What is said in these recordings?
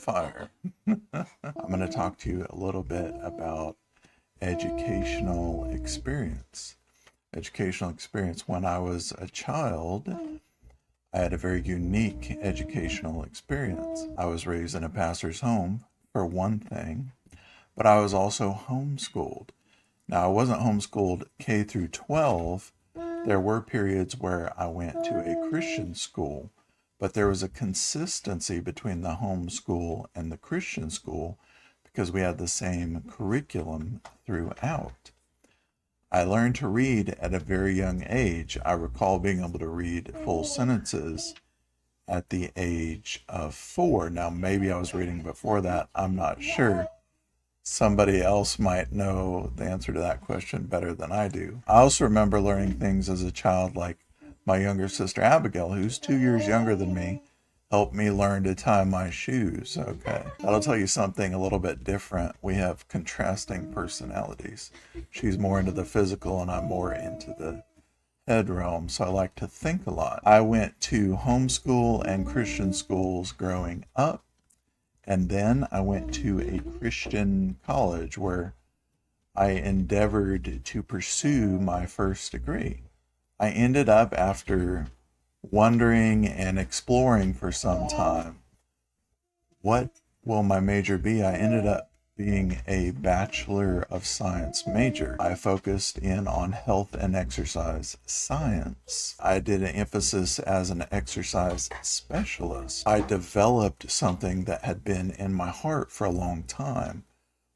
fire. I'm going to talk to you a little bit about educational experience. Educational experience. When I was a child, I had a very unique educational experience. I was raised in a pastor's home, for one thing, but I was also homeschooled. Now, I wasn't homeschooled K through 12. There were periods where I went to a Christian school, but there was a consistency between the homeschool and the Christian school because we had the same curriculum throughout. I learned to read at a very young age. I recall being able to read full sentences at the age of 4. Now, maybe I was reading before that. I'm not sure. Somebody else might know the answer to that question better than I do. I also remember learning things as a child, like my younger sister Abigail, who's 2 years younger than me, helped me learn to tie my shoes. Okay, that'll tell you something a little bit different. We have contrasting personalities. She's more into the physical and I'm more into the head realm, so I like to think a lot. I went to homeschool and Christian schools growing up, and then I went to a Christian college where I endeavored to pursue my first degree. I ended up, after wondering and exploring for some time, what will my major be? I ended up being a Bachelor of Science major. I focused in on health and exercise science. I did an emphasis as an exercise specialist. I developed something that had been in my heart for a long time,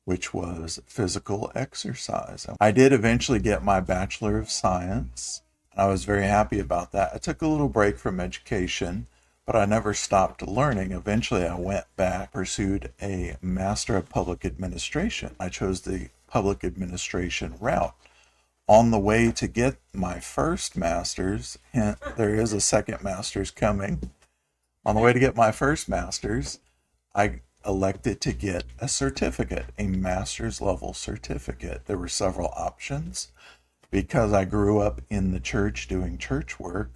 which was physical exercise. I did eventually get my Bachelor of Science. I was very happy about that. I took a little break from education, but I never stopped learning. Eventually, I went back, pursued a Master of Public Administration. I chose the public administration route. On the way to get my first master's, hint, there is a second master's coming. On the way to get my first master's, I elected to get a certificate, a master's level certificate. There were several options. Because I grew up in the church doing church work,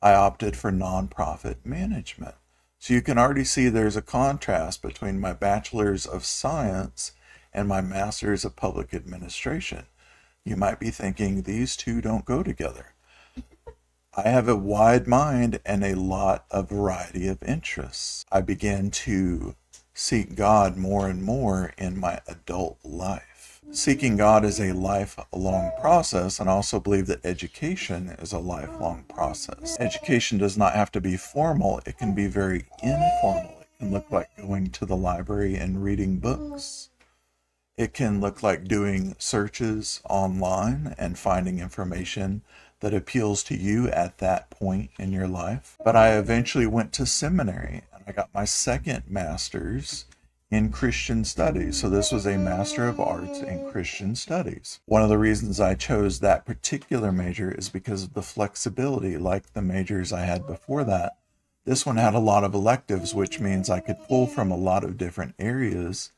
I opted for nonprofit management. So you can already see there's a contrast between my Bachelor's of Science and my Master's of Public Administration. You might be thinking these two don't go together. I have a wide mind and a lot of variety of interests. I began to seek God more and more in my adult life. Seeking God is a lifelong process, and I also believe that education is a lifelong process. Education does not have to be formal. It can be very informal. It can look like going to the library and reading books. It can look like doing searches online and finding information that appeals to you at that point in your life. But I eventually went to seminary, and I got my second master's in Christian studies. So this was a Master of Arts in Christian studies. One of the reasons I chose that particular major is because of the flexibility. Like the majors I had before that, this one had a lot of electives, which means I could pull from a lot of different areas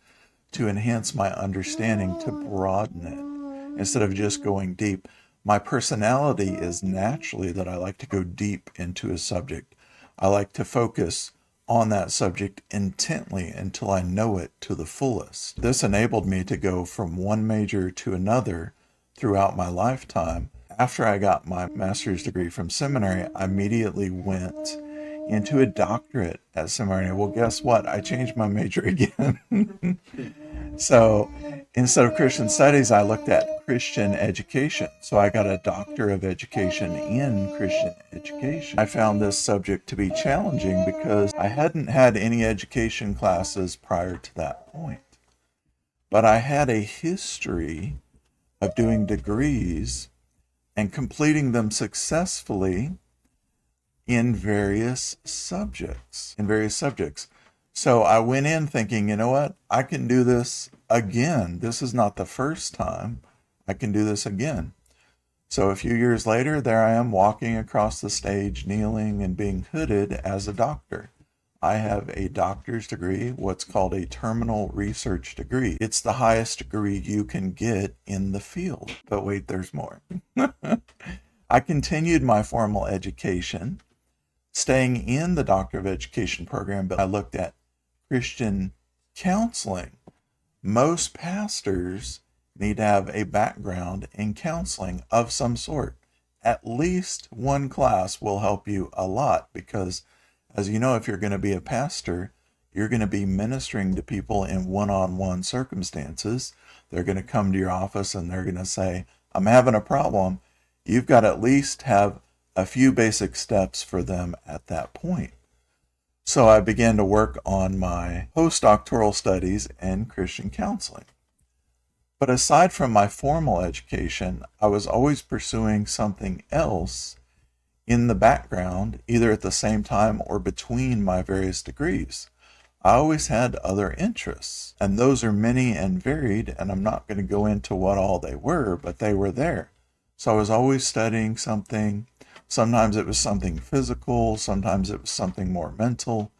to enhance my understanding, to broaden it, instead of just going deep. My personality is naturally that I like to go deep into a subject. I like to focus on that subject intently until I know it to the fullest. This enabled me to go from one major to another throughout my lifetime. After I got my master's degree from seminary, I immediately went into a doctorate at seminary. Well, guess what? I changed my major again. So instead of Christian studies, I looked at Christian education. So I got a doctor of education in Christian education. I found this subject to be challenging because I hadn't had any education classes prior to that point. But I had a history of doing degrees and completing them successfully in various subjects. So I went in thinking, you know what? I can do this again. This is not the first time. I can do this again. So a few years later, there I am walking across the stage, kneeling and being hooded as a doctor. I have a doctor's degree, what's called a terminal research degree. It's the highest degree you can get in the field. But wait, there's more. I continued my formal education, staying in the Doctor of Education program, but I looked at Christian counseling. Most pastors need to have a background in counseling of some sort. At least one class will help you a lot because, as you know, if you're going to be a pastor, you're going to be ministering to people in one-on-one circumstances. They're going to come to your office and they're going to say, I'm having a problem. You've got to at least have a few basic steps for them at that point. So I began to work on my postdoctoral studies in Christian counseling. But aside from my formal education, I was always pursuing something else in the background, either at the same time or between my various degrees. I always had other interests, and those are many and varied, and I'm not going to go into what all they were, but they were there. So I was always studying something. Sometimes it was something physical, sometimes it was something more mental,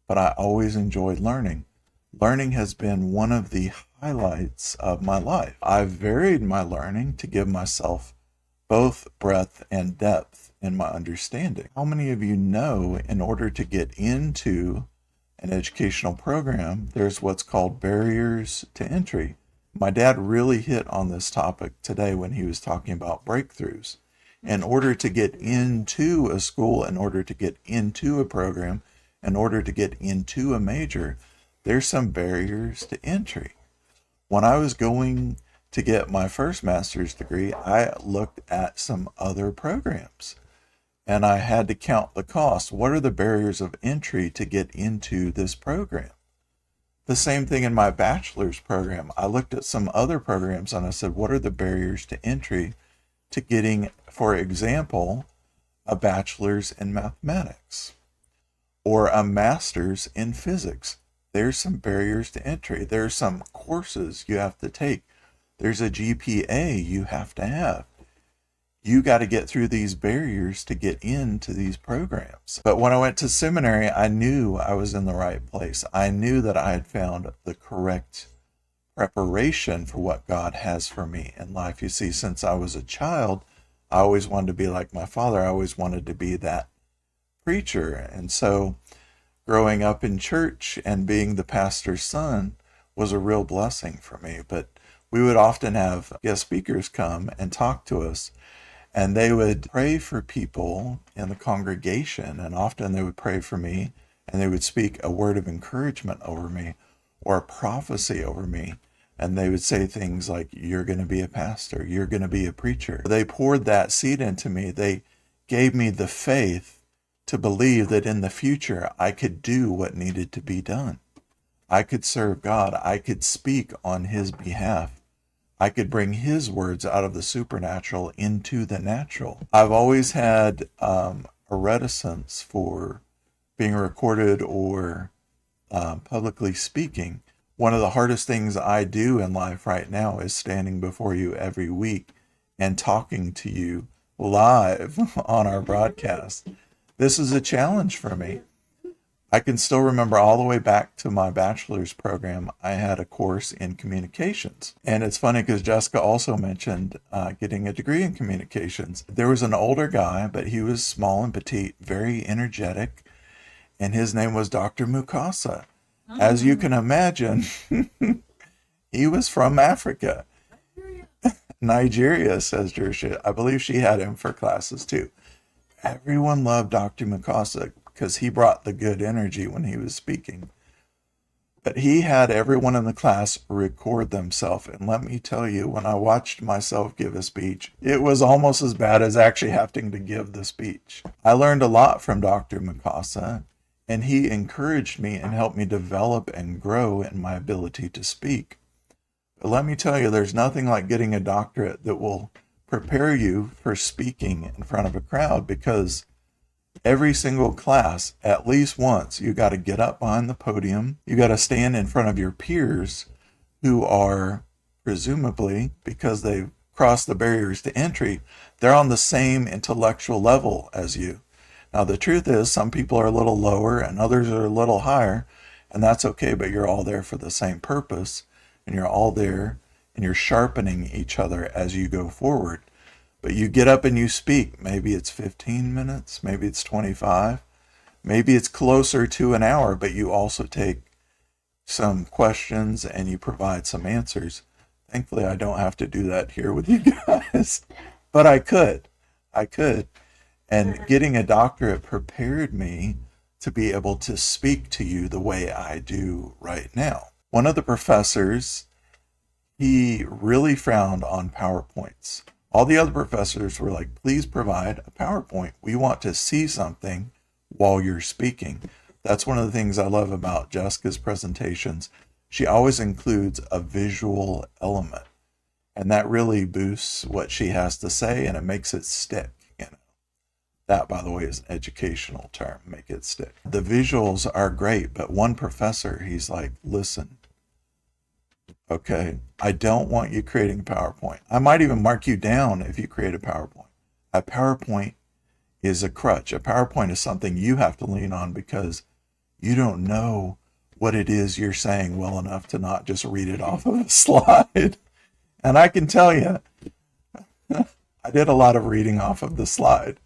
but I always enjoyed learning. Learning has been one of the highlights of my life. I've varied my learning to give myself both breadth and depth in my understanding. How many of you know in order to get into an educational program, there's what's called barriers to entry? My dad really hit on this topic today when he was talking about breakthroughs. In order to get into a school, in order to get into a program, in order to get into a major, there's some barriers to entry. When I was going to get my first master's degree, I looked at some other programs and I had to count the cost. What are the barriers of entry to get into this program? The same thing in my bachelor's program. I looked at some other programs and I said, what are the barriers to entry to getting, for example, a bachelor's in mathematics or a master's in physics? There's some barriers to entry. There's some courses you have to take. There's a GPA you have to have. You got to get through these barriers to get into these programs. But when I went to seminary, I knew I was in the right place. I knew that I had found the correct preparation for what God has for me in life. You see, since I was a child, I always wanted to be like my father. I always wanted to be that preacher. And so growing up in church and being the pastor's son was a real blessing for me. But we would often have guest speakers come and talk to us, and they would pray for people in the congregation, and often they would pray for me, and they would speak a word of encouragement over me or a prophecy over me. And they would say things like, you're going to be a pastor, you're going to be a preacher. They poured that seed into me. They gave me the faith to believe that in the future I could do what needed to be done. I could serve God. I could speak on his behalf. I could bring his words out of the supernatural into the natural. I've always had a reticence for being recorded or publicly speaking. One of the hardest things I do in life right now is standing before you every week and talking to you live on our broadcast. This is a challenge for me. I can still remember all the way back to my bachelor's program, I had a course in communications. And it's funny because Jessica also mentioned getting a degree in communications. There was an older guy, but he was small and petite, very energetic, and his name was Dr. Mukasa. As you can imagine, he was from Africa. Nigeria, says Jersha. I believe she had him for classes too. Everyone loved Dr. Mukasa because he brought the good energy when he was speaking. But he had everyone in the class record themselves. And let me tell you, when I watched myself give a speech, it was almost as bad as actually having to give the speech. I learned a lot from Dr. Mukasa, and he encouraged me and helped me develop and grow in my ability to speak. But let me tell you, there's nothing like getting a doctorate that will prepare you for speaking in front of a crowd, because every single class, at least once, you got to get up behind the podium. You got to stand in front of your peers who are presumably, because they've crossed the barriers to entry, they're on the same intellectual level as you. Now, the truth is some people are a little lower and others are a little higher, and that's okay, but you're all there for the same purpose, and you're all there and you're sharpening each other as you go forward. But you get up and you speak. Maybe it's 15 minutes, maybe it's 25, maybe it's closer to an hour, but you also take some questions and you provide some answers. Thankfully, I don't have to do that here with you guys, but I could. I could. And getting a doctorate prepared me to be able to speak to you the way I do right now. One of the professors, he really frowned on PowerPoints. All the other professors were like, please provide a PowerPoint. We want to see something while you're speaking. That's one of the things I love about Jessica's presentations. She always includes a visual element, and that really boosts what she has to say and it makes it stick. That, by the way, is an educational term, make it stick. The visuals are great, but one professor, he's like, listen, okay, I don't want you creating a PowerPoint. I might even mark you down if you create a PowerPoint. A PowerPoint is a crutch. A PowerPoint is something you have to lean on because you don't know what it is you're saying well enough to not just read it off of a slide. And I can tell you, I did a lot of reading off of the slide.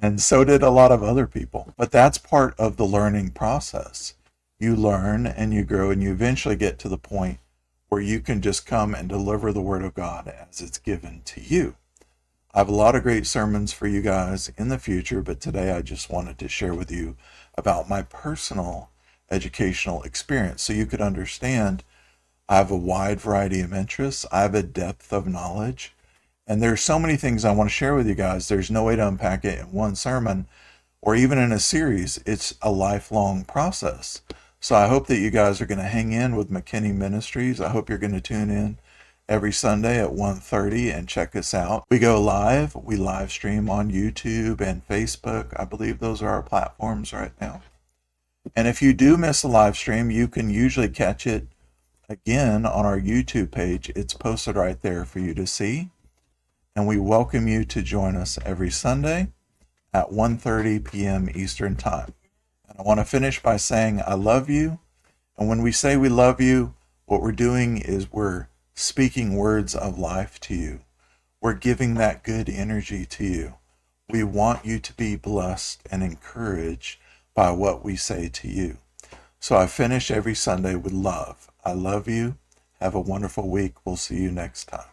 And so did a lot of other people. But that's part of the learning process. You learn and you grow and you eventually get to the point where you can just come and deliver the Word of God as it's given to you. I have a lot of great sermons for you guys in the future, but today I just wanted to share with you about my personal educational experience so you could understand I have a wide variety of interests. I have a depth of knowledge. And there's so many things I want to share with you guys. There's no way to unpack it in one sermon or even in a series. It's a lifelong process. So I hope that you guys are going to hang in with McKinney Ministries. I hope you're going to tune in every Sunday at 1:30 and check us out. We go live. We live stream on YouTube and Facebook. I believe those are our platforms right now. And if you do miss a live stream, you can usually catch it again on our YouTube page. It's posted right there for you to see. And we welcome you to join us every Sunday at 1:30 p.m. Eastern Time. And I want to finish by saying I love you. And when we say we love you, what we're doing is we're speaking words of life to you. We're giving that good energy to you. We want you to be blessed and encouraged by what we say to you. So I finish every Sunday with love. I love you. Have a wonderful week. We'll see you next time.